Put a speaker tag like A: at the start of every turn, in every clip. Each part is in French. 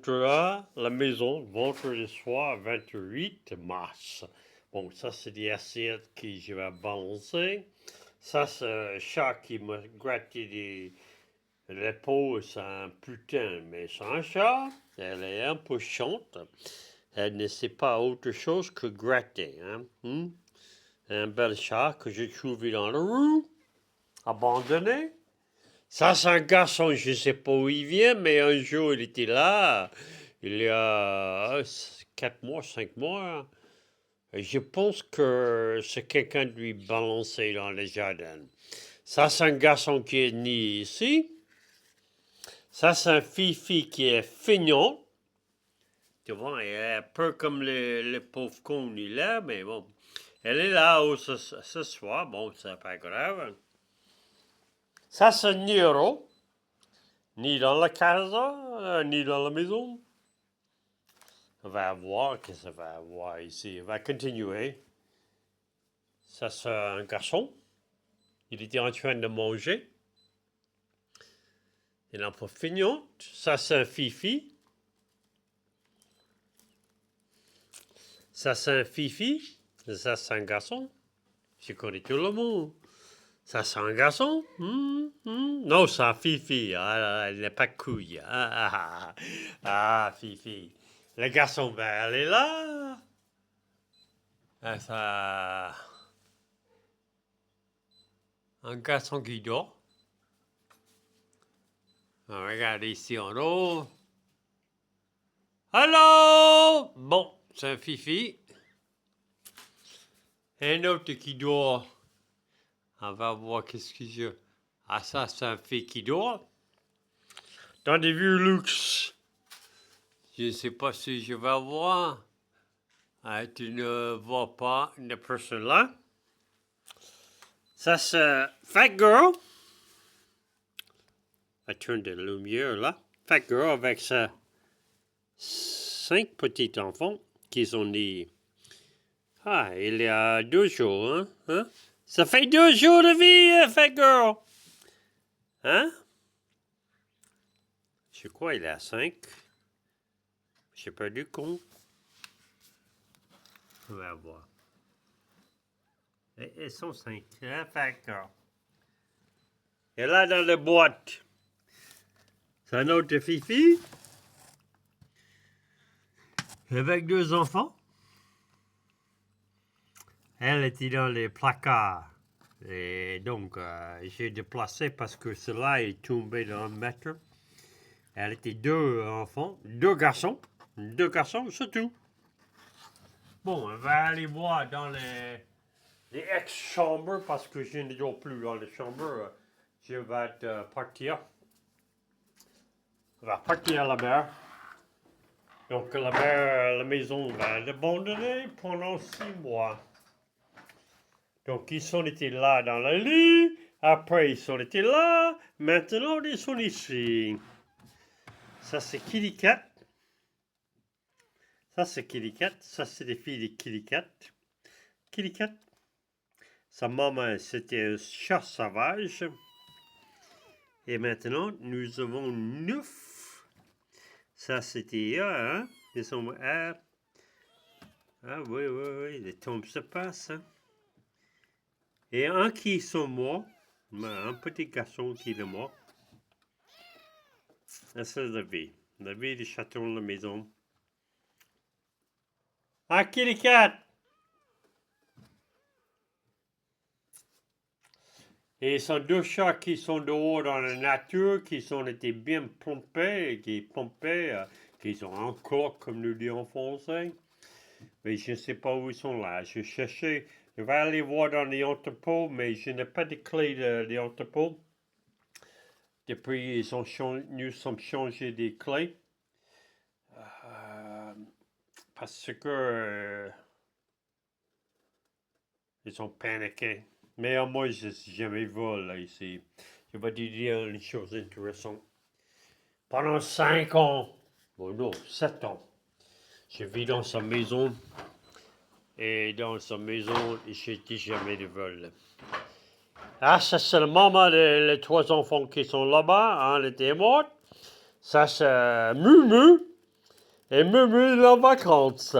A: là, la maison, vendredi soir, 28 mars. Bon, ça, c'est des assiettes que je vais balancer. Ça, c'est un chat qui m'a gratté l'épaule, c'est un putain, mais c'est un chat. Elle est un peu chiante. Elle ne sait pas autre chose que gratter. Un bel chat que j'ai trouvé dans la rue, abandonné. Ça, c'est un garçon, je ne sais pas où il vient, mais un jour, il était là, il y a 4 mois, 5 mois. Et je pense que c'est quelqu'un de lui balancer dans le jardin. Ça, c'est un garçon qui est né ici. Ça, c'est un fifi qui est feignant. Tu vois, elle est un peu comme le pauvre con, il est là, mais bon. Elle est là ce soir, bon, c'est pas grave. Ça, c'est Nero. Ni dans la casa, ni dans la maison. On va voir qu'est-ce qu'on va avoir ici. On va continuer. Ça, c'est un garçon. Il était en train de manger. Il est un peu feignant. Ça, c'est un fifi. Ça, c'est un fifi. Ça, c'est un garçon. Je connais tout le monde. Ça, c'est un garçon. Non, c'est un fifi. Ah, il n'est pas couille. Fifi. Le garçon, ben, elle est là. Ah, ça... Un garçon qui dort. Regarde ici en haut. Allô? Bon, c'est un fifi. Un autre qui dort. On va voir qu'est-ce que je... Ah, ça, c'est un fille qui dort. Dans des vieux luxe. Je ne sais pas si je vais voir. Ah, tu ne vois pas une personne là. Ça, c'est Fat Girl. Elle tourne de lumière là. Fat Girl avec sa 5 petits enfants qui sont nés. Ah, il y a 2 jours, hein? Ça fait 2 jours de vie, Fat Girl. Hein? Je crois qu'il a 5. J'ai perdu compte. On va voir. Elles sont 5, hein, Fat Girl. Et là, dans la boîte, c'est un autre fifi. Avec 2 enfants. Elle était dans les placards. Et donc, j'ai déplacé parce que cela est tombé dans le mètre. Elle était 2 enfants, 2 garçons. 2 garçons, c'est tout. Bon, on va aller voir dans les ex-chambres parce que je ne dors plus dans les chambres. Je vais partir. On va partir là-bas. Donc, la maison va l'abandonner pendant 6 mois. Donc, ils sont été là dans le lit. Après, ils sont été là. Maintenant, ils sont ici. Ça, c'est Kitty Cat. Ça, c'est Kitty Cat. Ça, c'est des filles de Kitty Cat. Kitty Cat. Sa maman, c'était un chat sauvage. Et maintenant, nous avons 9. Ça, c'était hein? Ils sont oui, les tombes se passent. Hein? Et un qui sont morts. Un petit garçon qui est mort. Ça, c'est la vie. La vie des chatons de la maison. Ah, Kitty Cat! Et ce sont 2 chats qui sont dehors dans la nature, qui sont été bien pompés, qui sont encore, comme nous dit en français. Mais je ne sais pas où ils sont là. Je cherchais, je vais aller voir dans les entrepôts, mais je n'ai pas de clé des entrepôts. Depuis, nous sommes changés des clés. Parce que ils sont paniqués. Mais moi, je n'ai jamais volé là, ici. Je vais te dire une chose intéressante. Pendant 5 ans, bon non, 7 ans, je vis dans sa maison. Et dans sa maison, je n'ai jamais de vol. Ah, ça c'est la maman des 3 enfants qui sont là-bas. Elle était morte. Ça c'est Mumu. Et Mumu est en vacances.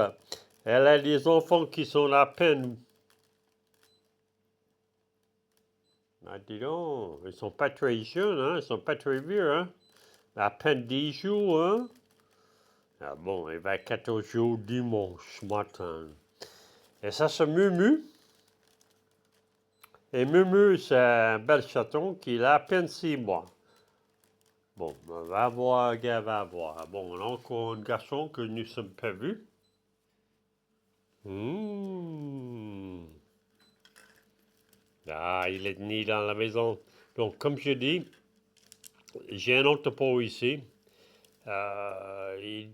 A: Elle a des enfants qui sont à peine. Ah, dis donc, ils sont pas très jeunes, hein? Ils sont pas très vieux, hein? À peine 10 jours, hein? Ah bon, il va être 14 jours dimanche matin. Et ça, c'est Mumu. Et Mumu, c'est un bel chaton qui a à peine 6 mois. Bon, va voir, gars, va voir. Bon, on a encore un garçon que nous ne sommes pas vus. Mmh. Ah, il est né dans la maison. Donc, comme je dis, j'ai un entrepôt ici. Il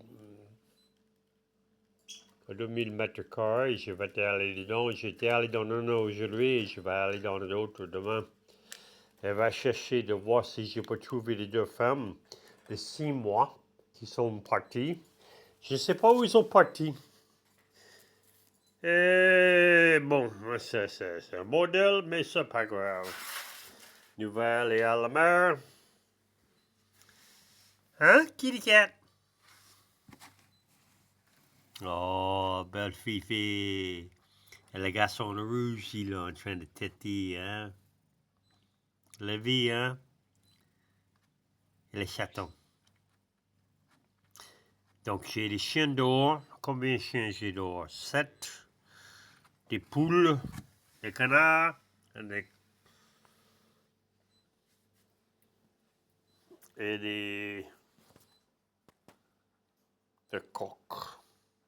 A: 2000 mètres carrés. Je vais aller dedans. J'étais allé dans un aujourd'hui et je vais aller dans l'autre demain. Elle va chercher de voir si je peux trouver les deux femmes de 6 mois qui sont parties. Je ne sais pas où ils sont partis. Et bon, c'est un modèle, mais c'est pas grave. Nous allons aller à la mer. Hein, Kitty Cat? Oh, belle Fifi. Et le garçon rouge, il est en train de téter, hein? La vie, hein? Et les chatons. Donc, j'ai des chiens dehors. Combien de chiens j'ai dehors? 7. Des poules, des canards, et des coqs.